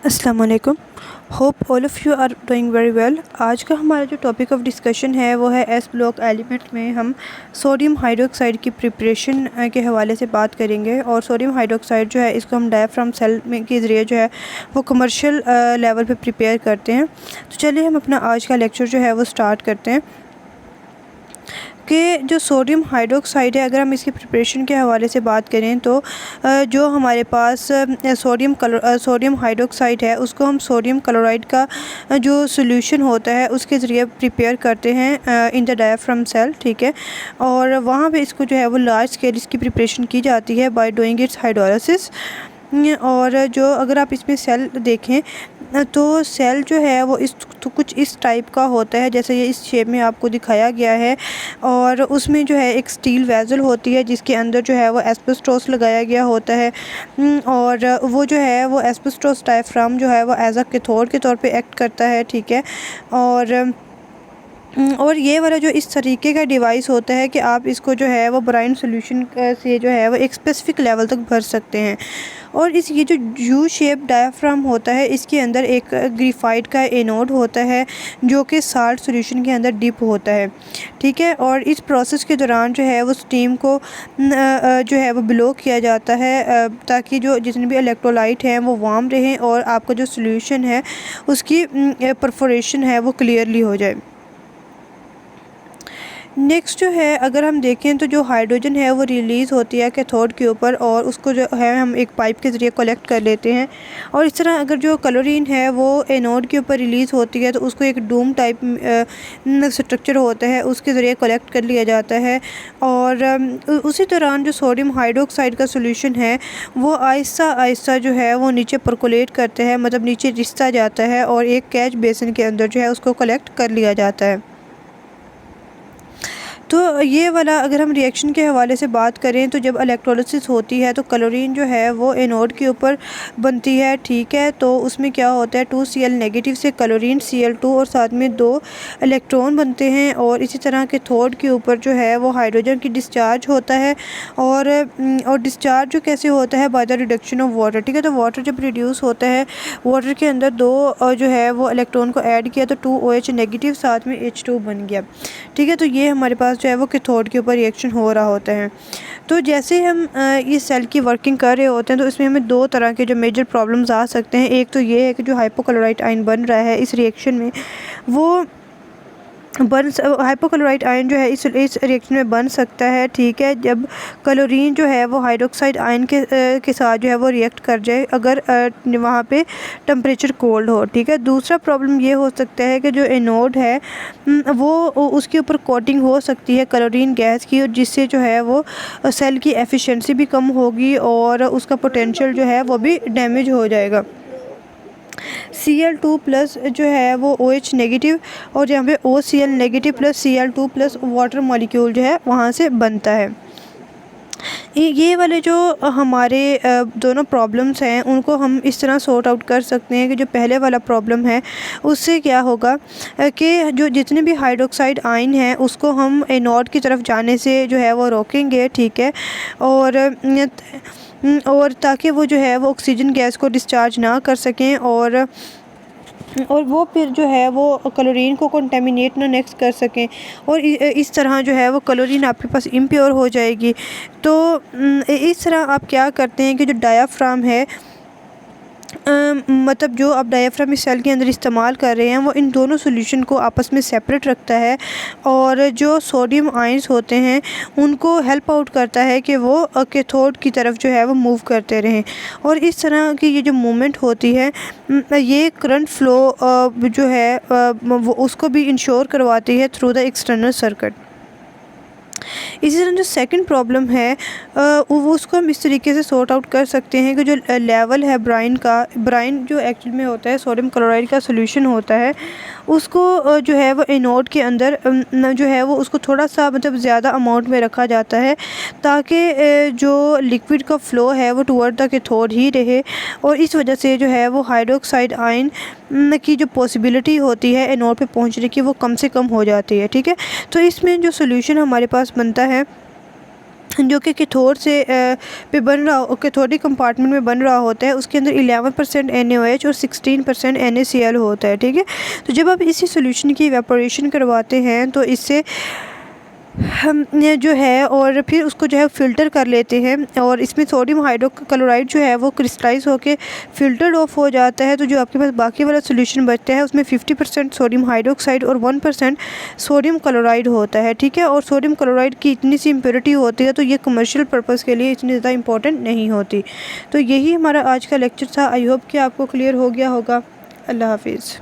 अस्सलाम वालेकुम। Hope all of you are doing very well. आज का हमारा जो टॉपिक ऑफ डिस्कशन है वो है एस ब्लॉक एलिमेंट में हम सोडियम हाइड्रोक्साइड की प्रिपरेशन के हवाले से बात करेंगे। और सोडियम हाइड्रोक्साइड जो है इसको हम डायाफ्राम सेल में के ज़रिए जो है वो कमर्शियल लेवल पे प्रिपेयर करते हैं। तो चलिए हम अपना आज का लेक्चर जो है वो स्टार्ट करते हैं कि जो सोडियम हाइड्रोक्साइड है, अगर हम इसकी प्रिपरेशन के हवाले से बात करें तो जो हमारे पास सोडियम हाइड्रोक्साइड है उसको हम सोडियम क्लोराइड का जो सोल्यूशन होता है उसके ज़रिए प्रिपेयर करते हैं इन द डायाफ्राम सेल, ठीक है। और वहाँ पे इसको जो है वो लार्ज स्केल इसकी प्रिपरेशन की जाती है बाय डूइंग इट्स हाइड्रोलिसिस। और जो अगर आप इसमें सेल देखें तो सेल जो है वो तो कुछ इस टाइप का होता है जैसे ये इस शेप में आपको दिखाया गया है। और उसमें जो है एक स्टील वेसल होती है जिसके अंदर जो है वो एस्बेस्टोस लगाया गया होता है। और वो जो है वो एस्बेस्टोस डायाफ्राम जो है वो एज अ कैथोड के तौर पे एक्ट करता है, ठीक है। और ये वाला जो इस तरीके का डिवाइस होता है कि आप इसको जो है वो ब्राइन सॉल्यूशन से जो है वो एक स्पेसिफिक लेवल तक भर सकते हैं। और ये जो यू शेप डायाफ्राम होता है इसके अंदर एक ग्रेफाइट का एनोड होता है जो कि साल्ट सॉल्यूशन के अंदर डिप होता है, ठीक है। और इस प्रोसेस के दौरान जो है वो स्टीम को जो है वो ब्लो किया जाता है ताकि जो जितने भी इलेक्ट्रोलाइट हैं वो वार्म रहें और आपका जो सॉल्यूशन है उसकी परफोरेशन है वो क्लियरली हो जाए। नेक्स्ट जो है अगर हम देखें तो जो हाइड्रोजन है वो रिलीज़ होती है कैथोड के ऊपर और उसको जो है हम एक पाइप के ज़रिए कलेक्ट कर लेते हैं। और इस तरह अगर जो क्लोरीन है वो एनोड के ऊपर रिलीज़ होती है तो उसको एक डूम टाइप स्ट्रक्चर होता है उसके ज़रिए कलेक्ट कर लिया जाता है। और उसी दौरान जो सोडियम हाइड्रोक्साइड का सोल्यूशन है वो आहिस्ता आहिस्ता जो है वो नीचे परकोलेट करते हैं, मतलब नीचे रिसता जाता है और एक कैच बेसिन के अंदर जो है उसको कलेक्ट कर लिया जाता है। तो ये वाला अगर हम रिएक्शन के हवाले से बात करें तो जब इलेक्ट्रोलिसिस होती है तो क्लोरीन जो है वो एनोड के ऊपर बनती है, ठीक है। तो उसमें क्या होता है 2Cl नेगेटिव से क्लोरीन Cl2 और साथ में 2 इलेक्ट्रॉन बनते हैं। और इसी तरह कैथोड के ऊपर जो है वो हाइड्रोजन की डिस्चार्ज होता है। और डिस्चार्ज जो कैसे होता है by the reduction of water, ठीक है। तो वाटर जब रिड्यूस होता है, वाटर के अंदर 2 जो है वो इलेक्ट्रॉन को ऐड किया तो 2OH नेगेटिव साथ में H2 बन गया, ठीक है। तो ये हमारे पास जो है वो कैथोड के ऊपर रिएक्शन हो रहा होता है। तो जैसे हम इस सेल की वर्किंग कर रहे होते हैं तो इसमें हमें 2 तरह के जो मेजर प्रॉब्लम्स आ सकते हैं। एक तो ये है कि जो हाइपोक्लोराइट आयन बन रहा है इस रिएक्शन में वो हाइपोक्लोराइट आयन जो है इस रिएक्शन में बन सकता है, ठीक है, जब क्लोरीन जो है वो हाइड्रोक्साइड आयन के साथ जो है वो रिएक्ट कर जाए अगर वहाँ पे टेम्परेचर कोल्ड हो, ठीक है। दूसरा प्रॉब्लम ये हो सकता है कि जो एनोड है वो उसके ऊपर कोटिंग हो सकती है क्लोरीन गैस की, और जिससे जो है वो सेल की एफिशिएंसी भी कम होगी और उसका पोटेंशियल जो है वो भी डैमेज हो जाएगा। Cl2 प्लस जो है वो OH नेगेटिव और यहाँ पे OCl negative plus Cl2 plus water molecule जो है वहाँ से बनता है। ये वाले जो हमारे दोनों प्रॉब्लम्स हैं उनको हम इस तरह सॉर्ट आउट कर सकते हैं कि जो पहले वाला प्रॉब्लम है उससे क्या होगा कि जो जितने भी हाइड्रोक्साइड आयन हैं उसको हम एनोड की तरफ जाने से जो है वो रोकेंगे, ठीक है। और ताकि वो जो है वो ऑक्सीजन गैस को डिस्चार्ज ना कर सकें और वो फिर जो है वो क्लोरीन को कंटेमिनेट ना नेक्स्ट कर सकें और इस तरह जो है वो क्लोरीन आपके पास इम्प्योर हो जाएगी। तो इस तरह आप क्या करते हैं कि जो डायाफ्राम है मतलब जो आप डायाफ्राम इस सेल के अंदर इस्तेमाल कर रहे हैं वो इन दोनों सॉल्यूशन को आपस में सेपरेट रखता है और जो सोडियम आयंस होते हैं उनको हेल्प आउट करता है कि वो कैथोड की तरफ जो है वो मूव करते रहें। और इस तरह की ये जो मूवमेंट होती है ये करंट फ्लो जो है वो उसको भी इंश्योर करवाती है थ्रू द एक्सटर्नल सर्किट। इसी तरह जो सेकंड प्रॉब्लम है वो उसको हम इस तरीके से सॉर्ट आउट कर सकते हैं कि जो लेवल है ब्राइन जो एक्चुअल में होता है सोडियम क्लोराइड का सोल्यूशन होता है उसको जो है वो एनोड के अंदर जो है वो उसको थोड़ा सा मतलब ज़्यादा अमाउंट में रखा जाता है ताकि जो लिक्विड का फ़्लो है वो टुवर्ड द कैथोड ही रहे। और इस वजह से जो है वो हाइड्रोक्साइड आयन की जो पॉसिबिलिटी होती है एनोड पे पहुंचने की वो कम से कम हो जाती है, ठीक है। तो इसमें जो सोल्यूशन हमारे पास बनता है जो कि कैथोड से पे बन रहा कैथोडिक कंपार्टमेंट में बन रहा होता है, उसके अंदर 11% NaOH और 16% NaCl होता है। ठीक है, तो जब आप इसी सोल्यूशन की इवेपोरेशन करवाते हैं तो इससे हम जो है और फिर उसको जो है फ़िल्टर कर लेते हैं और इसमें सोडियम हाइड्रोक्लोराइड जो है वो क्रिस्टलाइज होके फ़िल्टर्ड ऑफ हो जाता है। तो जो आपके पास बाकी वाला सोल्यूशन बचता है उसमें 50% सोडियम हाइड्रोक्साइड और 1% सोडियम क्लोराइड होता है। ठीक है, और सोडियम क्लोराइड की इतनी सी इम्प्योरिटी होती है तो ये कमर्शियल पर्पज़ के लिए इतनी ज़्यादा इंपॉर्टेंट नहीं होती। तो यही हमारा आज का लेक्चर था। आई होप कि आपको क्लियर हो गया होगा। अल्लाह हाफिज़।